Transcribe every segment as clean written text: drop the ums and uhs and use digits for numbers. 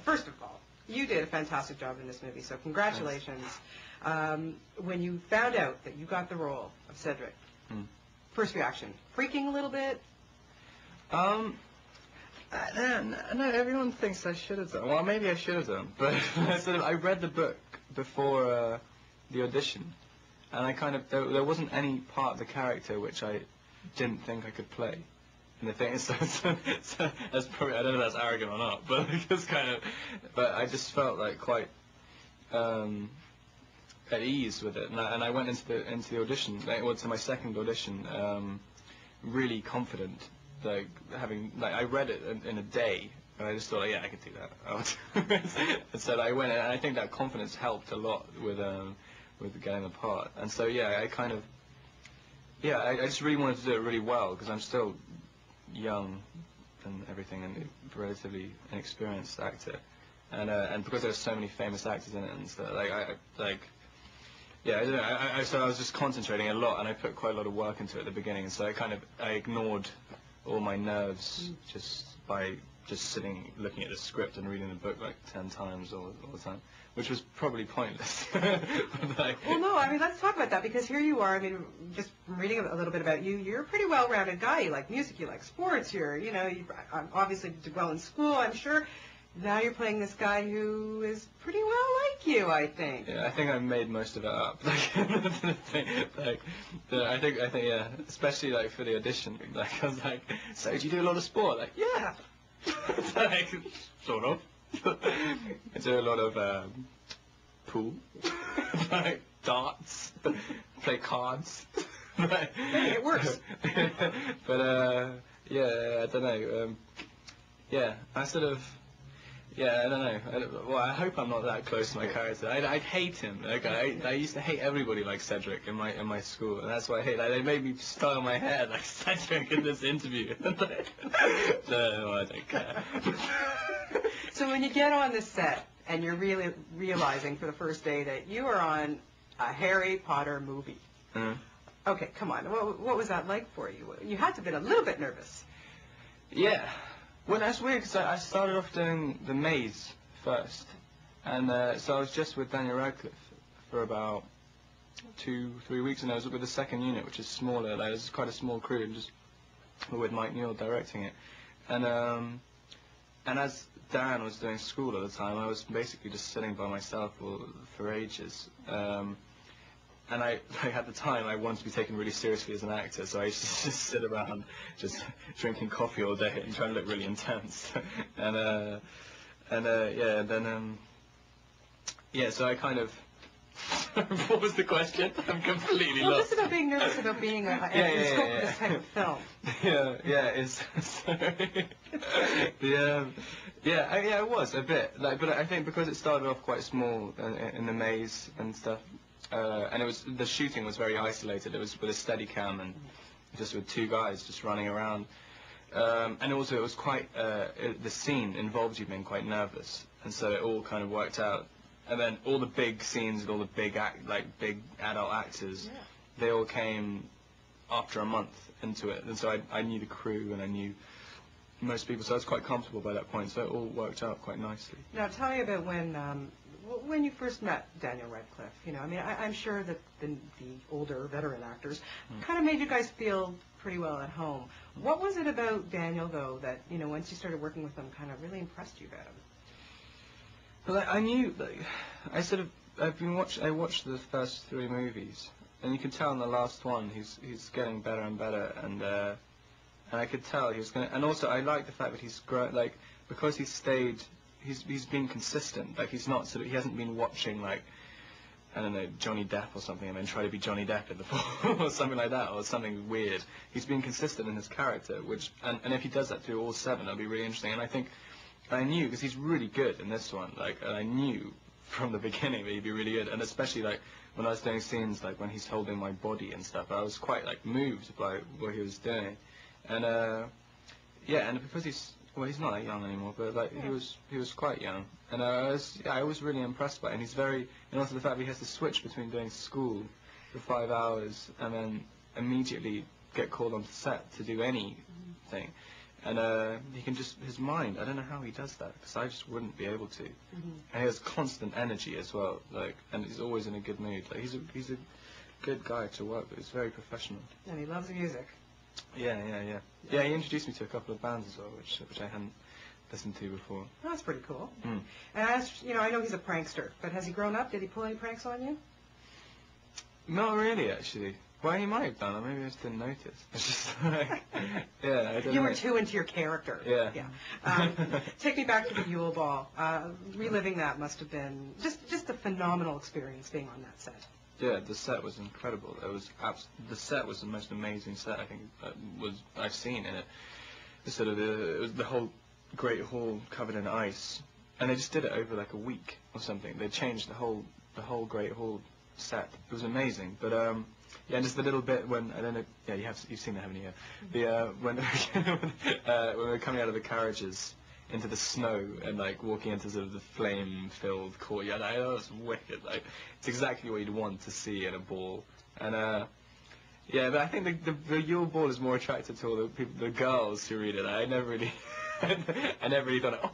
First of all, you did a fantastic job in this movie, so congratulations. When you found out that you got the role of Cedric, first reaction, freaking a little bit? No, everyone thinks I should have done. Well, maybe I should have done, but I read the book before the audition, and I kind of there wasn't any part of the character which I didn't think I could play. And the thing is, so that's probably, I don't know if that's arrogant or not, but it's kind of, but I just felt like quite at ease with it, and I went into the audition, to my second audition, really confident, like I read it in a day, and I just thought, yeah, I could do that. And so I went, and I think that confidence helped a lot with getting the part. And so yeah, I just really wanted to do it really well, because I'm still young and everything, and a relatively inexperienced actor, and because there's so many famous actors in it, and so yeah, I don't know. So I was just concentrating a lot, and I put quite a lot of work into it at the beginning, and so I ignored all my nerves just by sitting, looking at the script and reading the book like 10 times all the time, which was probably pointless. Well, no, I mean, let's talk about that, because here you are, I mean, just reading a little bit about you, you're a pretty well-rounded guy. You like music, you like sports, you obviously did well in school, I'm sure. Now you're playing this guy who is pretty well like you, I think. Yeah, I think I made most of it up. I think, yeah, especially like for the audition. Like, I was like, so do you do a lot of sport? Like, yeah. Like, sort of. I do a lot of pool, like darts, play cards. Hey, it works. But yeah, I don't know. Yeah, I don't know. Well, I hope I'm not that close to my character. I'd hate him. Like, I used to hate everybody like Cedric in my school, and that's why I hate. Like, they made me style my hair like Cedric in this interview. No, I don't care. So when you get on the set and you're really realizing for the first day that you are on a Harry Potter movie, okay, come on. What was that like for you? You had to have been a little bit nervous. Yeah. Well, that's weird, because I started off doing the maze first, and so I was just with Daniel Radcliffe for about 2-3 weeks, and I was with the second unit, which is smaller. Like, it was quite a small crew, and just with Mike Neill directing it. And as Dan was doing school at the time, I was basically just sitting by myself for ages. And at the time, I wanted to be taken really seriously as an actor, so I used to just sit around, just drinking coffee all day and trying to look really intense. So I kind of. What was the question? I'm completely lost. Well, just about being nervous about being in scope of this type of film. It was a bit. But I think because it started off quite small in the maze and stuff. And the shooting was very isolated. It was with a steady cam and just with 2 guys just running around. And also it was quite, the scene involved you being quite nervous. And so it all kind of worked out. And then all the big scenes with all the big adult actors, they all came after a month into it. And so I knew the crew and I knew most people. So I was quite comfortable by that point. So it all worked out quite nicely. Now tell me about when you first met Daniel Radcliffe. I mean, I'm sure that the older veteran actors kind of made you guys feel pretty well at home. What was it about Daniel, though, that, once you started working with him, kind of really impressed you about him? Well, I knew, I watched the first 3 movies, and you could tell in the last one he's getting better and better, and I could tell he was going to, and also I like the fact that he's grown, like, because he's stayed. He's been consistent. Like, he hasn't been watching, like, I don't know, Johnny Depp or something, and then try to be Johnny Depp in the film or something like that, or something weird. He's been consistent in his character, and if he does that through all 7, that'll be really interesting. And I think I knew, because he's really good in this one. Like, I knew from the beginning that he'd be really good, and especially like when I was doing scenes like when he's holding my body and stuff, I was quite like moved by what he was doing, and and because he's not that young anymore, but like he was quite young, and I was really impressed by it. And he's and also the fact that he has to switch between doing school for 5 hours and then immediately get called onto set to do anything. And he can just, his mind, I don't know how he does that, because I just wouldn't be able to. Mm-hmm. And he has constant energy as well, like, and he's always in a good mood. Like, he's a good guy to work with. He's very professional. And he loves music. Yeah, he introduced me to a couple of bands as well, which I hadn't listened to before. Oh, that's pretty cool. Mm. And I know he's a prankster, but has he grown up? Did he pull any pranks on you? Not really, actually. Well, he might have done it. Maybe I just didn't notice. It's just like, yeah, I don't know. You were too into your character. Yeah. Take me back to the Yule Ball. Reliving that must have been just a phenomenal experience being on that set. Yeah, the set was incredible. The set was the most amazing set I think I've seen in it. It was the whole Great Hall covered in ice, and they just did it over like a week or something. They changed the whole Great Hall set. It was amazing. But yeah, just a little bit when I don't know. Yeah, you've seen it, haven't you? The when when we were coming out of the carriages into the snow and like walking into sort of the flame-filled courtyard. That was wicked. Like, it's exactly what you'd want to see at a ball. And yeah, but I think the Yule Ball is more attractive to all the people, the girls who read it. I never really thought, oh,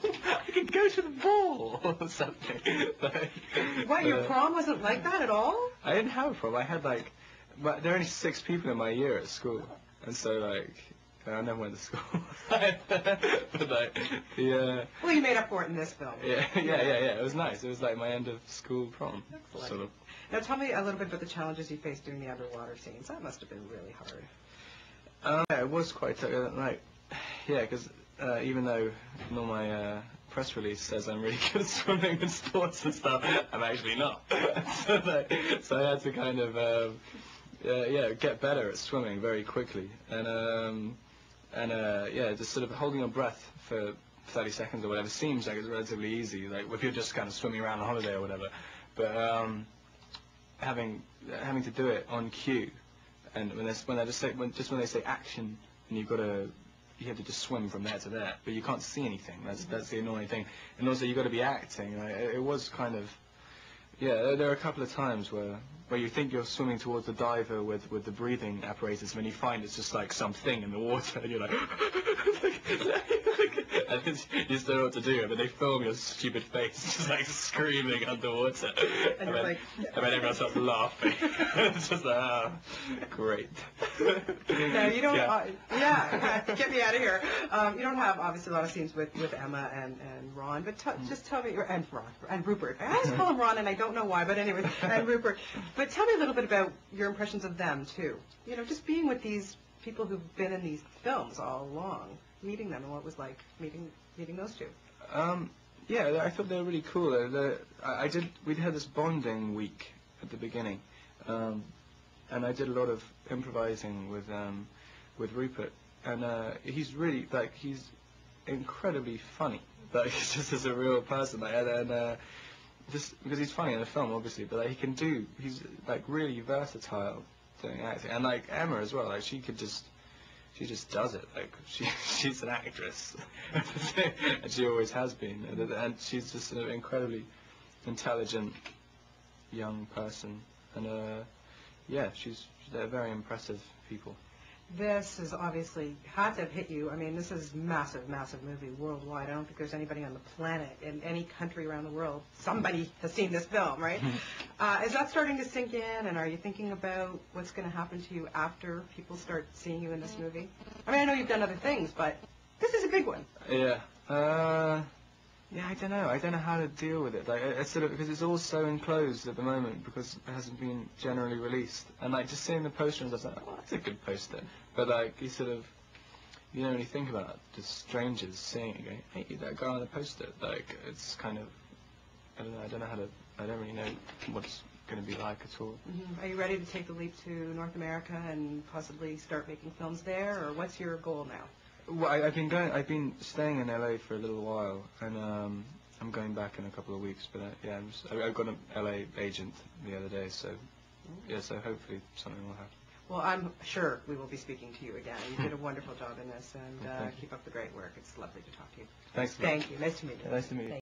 I could go to the ball or something. Like, What, your prom wasn't like that at all? I didn't have a prom. I had but there are only 6 people in my year at school, and so like. I never went to school. But like, yeah. Well, you made up for it in this film. Yeah. It was nice. It was like my end of school prom. Excellent. Sort of. Now tell me a little bit about the challenges you faced doing the underwater scenes. That must have been really hard. Yeah, it was quite like, yeah, because even though in my press release says I'm really good at swimming and sports and stuff, I'm actually not. So I had to kind of get better at swimming very quickly, and yeah, just sort of holding your breath for 30 seconds or whatever seems like it's relatively easy, like if you're just kind of swimming around on holiday or whatever. But having to do it on cue, and when they say action, and you have to just swim from there to there, but you can't see anything. That's the annoying thing. And also you got to be acting. Like, it was kind of, yeah. There are a couple of times where you think you're swimming towards the diver with the breathing apparatus, when you find it's just like something in the water, and you're like, and you still know what to do, but they film your stupid face just like screaming underwater, And you're like, and then everyone starts laughing. It's just like, oh, great. No, you don't. Get me out of here. You don't have obviously a lot of scenes with Emma and Ron, but just tell me, and Ron and Rupert. I always call him Ron, and I don't know why, but anyway, and Rupert. But tell me a little bit about your impressions of them too. You know, just being with these people who've been in these films all along, meeting them, and what it was like meeting those two. Yeah, I thought they were really cool. We had this bonding week at the beginning, and I did a lot of improvising with Rupert, and he's really he's incredibly funny. Like, he's just as a real person, and just because he's funny in the film, obviously, but he's like really versatile doing acting, and like Emma as well. Like, she just does it. Like, she's an actress, and she always has been. And she's just an incredibly intelligent young person, and yeah, they're very impressive people. This has obviously had to have hit you. I mean, this is massive, massive movie worldwide. I don't think there's anybody on the planet, in any country around the world, somebody has seen this film, right? Is that starting to sink in, and are you thinking about what's going to happen to you after people start seeing you in this movie? I mean, I know you've done other things, but this is a big one. Yeah. Yeah, I don't know. I don't know how to deal with it. Like, it's sort of, because it's all so enclosed at the moment because it hasn't been generally released. And like, just seeing the poster, and I was like, oh, that's a good poster. But like, you don't really think about it. Just strangers seeing it, going, hey, that guy on the poster. Like, it's kind of, I don't really know what it's going to be like at all. Mm-hmm. Are you ready to take the leap to North America and possibly start making films there, or what's your goal now? Well, I've been staying in LA for a little while, and I'm going back in a couple of weeks. But yeah, I got an LA agent the other day, so yeah, so hopefully something will happen. Well, I'm sure we will be speaking to you again. You did a wonderful job in this, and keep up the great work. It's lovely to talk to you. Thanks. Thank you. Nice to meet you. Nice to meet you.